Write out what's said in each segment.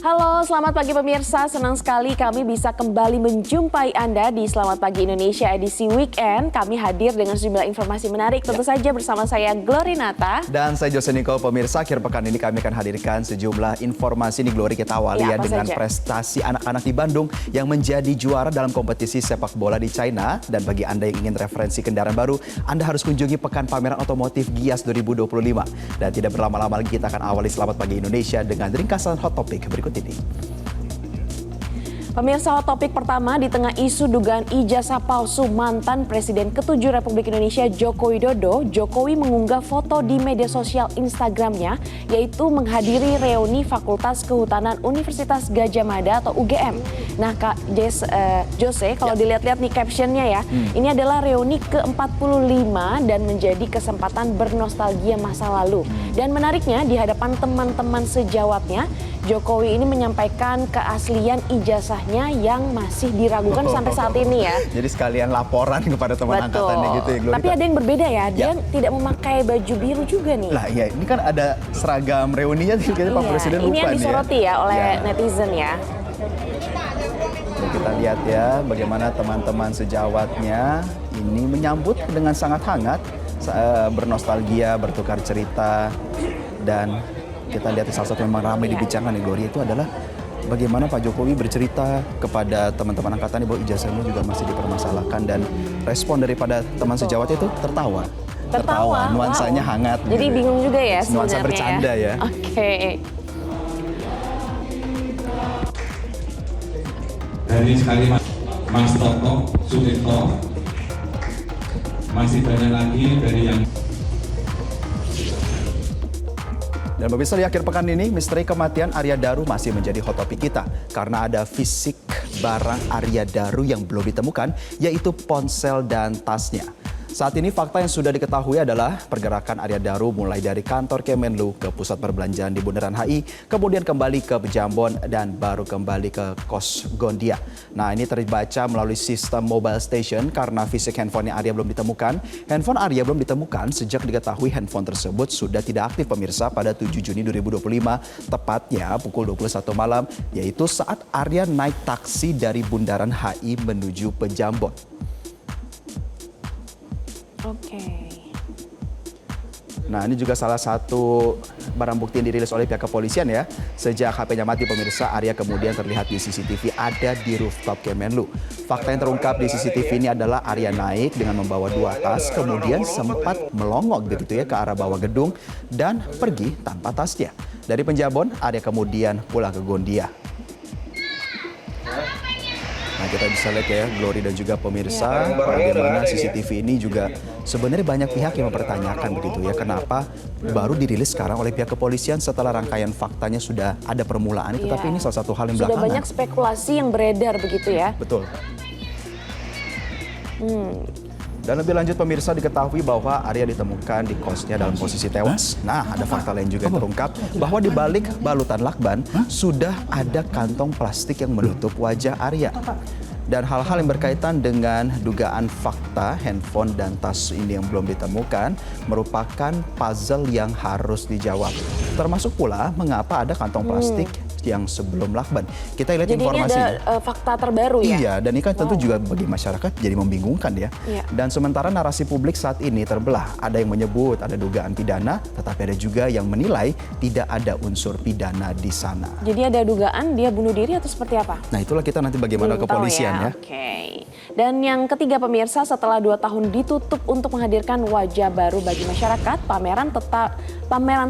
Halo, selamat pagi pemirsa. Senang sekali kami bisa kembali menjumpai Anda di Selamat Pagi Indonesia edisi weekend. Kami hadir dengan sejumlah informasi menarik. Tentu saja bersama saya Glory Nata. Dan saya Jose Niko. Pemirsa, akhir pekan ini kami akan hadirkan sejumlah informasi nih Glory. Kita awali dengan prestasi anak-anak di Bandung yang menjadi juara dalam kompetisi sepak bola di China. Dan bagi Anda yang ingin referensi kendaraan baru, Anda harus kunjungi Pekan Pameran Otomotif Gias 2025. Dan tidak berlama-lama lagi, kita akan awali Selamat Pagi Indonesia dengan ringkasan hot topic berikut ini. Pemirsa, hot topik pertama, di tengah isu dugaan ijazah palsu mantan Presiden ke-7 Republik Indonesia Joko Widodo, Jokowi mengunggah foto di media sosial Instagramnya, yaitu menghadiri reuni Fakultas Kehutanan Universitas Gadjah Mada atau UGM. Nah, Kak Jose, kalau dilihat-lihat nih captionnya ya, ini adalah reuni ke-45 dan menjadi kesempatan bernostalgia masa lalu. Dan menariknya, di hadapan teman-teman sejawatnya, Jokowi ini menyampaikan keaslian ijazahnya yang masih diragukan sampai saat ini ya. Jadi sekalian laporan kepada teman angkatannya gitu ya, Glory. Tapi ada yang berbeda ya, dia tidak memakai baju biru juga nih. Lah iya, ini kan ada seragam reuninya, kayaknya Pak Presiden lupa nih. Ini yang disoroti ya oleh netizen ya. Kita lihat ya bagaimana teman-teman sejawatnya ini menyambut dengan sangat hangat, bernostalgia, bertukar cerita, dan kita lihat salah satu memang ramai dibicarakan nih Glory, itu adalah bagaimana Pak Jokowi bercerita kepada teman-teman angkatannya bahwa ijazahnya juga masih dipermasalahkan, dan respon daripada teman sejawatnya itu tertawa, nuansanya hangat. Jadi gitu. bingung juga ya sebenarnya. Nuansa bercanda ya. Oke. Dari sekali Mas Toto, Sudirto, masih banyak lagi dari yang. Dan pemirsa, di akhir pekan ini, misteri kematian Arya Daru masih menjadi hot topic kita. Karena ada fisik barang Arya Daru yang belum ditemukan, yaitu ponsel dan tasnya. Saat ini fakta yang sudah diketahui adalah pergerakan Arya Daru mulai dari kantor Kemenlu ke pusat perbelanjaan di Bundaran HI, kemudian kembali ke Pejambon, dan baru kembali ke Kos Gondia. Nah, ini terbaca melalui sistem mobile station karena fisik handphonenya Arya belum ditemukan. Handphone Arya belum ditemukan sejak diketahui handphone tersebut sudah tidak aktif pemirsa pada 7 Juni 2025, tepatnya pukul 21 malam, yaitu saat Arya naik taksi dari Bundaran HI menuju Pejambon. Oke. Nah, ini juga salah satu barang bukti yang dirilis oleh pihak kepolisian ya. Sejak HP-nya mati pemirsa, Arya kemudian terlihat di CCTV ada di rooftop Kemenlu. Fakta yang terungkap di CCTV ini adalah Arya naik dengan membawa 2 tas, kemudian sempat melongok begitu ya ke arah bawah gedung dan pergi tanpa tasnya. Dari Pejambon, Arya kemudian pulang ke Gondia. Nah, kita bisa lihat ya, Glory dan juga pemirsa, bagaimana CCTV ini juga sebenarnya banyak pihak yang mempertanyakan begitu ya, kenapa baru dirilis sekarang oleh pihak kepolisian setelah rangkaian faktanya sudah ada permulaan, tetapi ini salah satu hal yang belakangan. Sudah banyak spekulasi yang beredar begitu ya. Betul. Dan lebih lanjut pemirsa, diketahui bahwa Arya ditemukan di kosnya dalam posisi tewas. Nah, ada fakta lain juga yang terungkap bahwa di balik balutan lakban sudah ada kantong plastik yang menutup wajah Arya. Dan hal-hal yang berkaitan dengan dugaan fakta handphone dan tas ini yang belum ditemukan merupakan puzzle yang harus dijawab. Termasuk pula mengapa ada kantong plastik yang sebelum lakban. Kita lihat informasinya. Jadi ini ada fakta terbaru ya? Iya, dan ini kan tentu juga bagi masyarakat jadi membingungkan ya. Dan sementara narasi publik saat ini terbelah. Ada yang menyebut ada dugaan pidana, tetapi ada juga yang menilai tidak ada unsur pidana di sana. Jadi ada dugaan dia bunuh diri atau seperti apa? Nah, itulah kita nanti bagaimana kepolisian ya. Oke. Dan yang ketiga pemirsa, setelah 2 tahun ditutup untuk menghadirkan wajah baru bagi masyarakat, pameran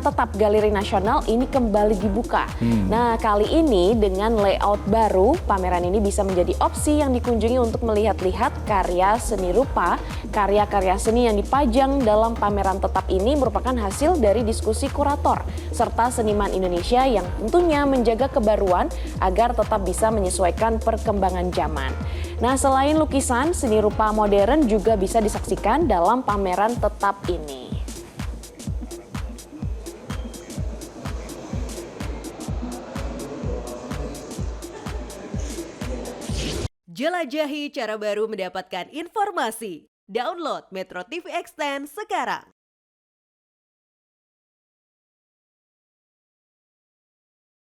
tetap Galeri Nasional ini kembali dibuka. Nah, kali ini dengan layout baru, pameran ini bisa menjadi opsi yang dikunjungi untuk melihat-lihat karya seni rupa. Karya-karya seni yang dipajang dalam pameran tetap ini merupakan hasil dari diskusi kurator serta seniman Indonesia yang tentunya menjaga kebaruan agar tetap bisa menyesuaikan perkembangan zaman. Nah, selain lukisan, seni rupa modern juga bisa disaksikan dalam pameran tetap ini. Jelajahi cara baru mendapatkan informasi. Download Metro TV Extend sekarang.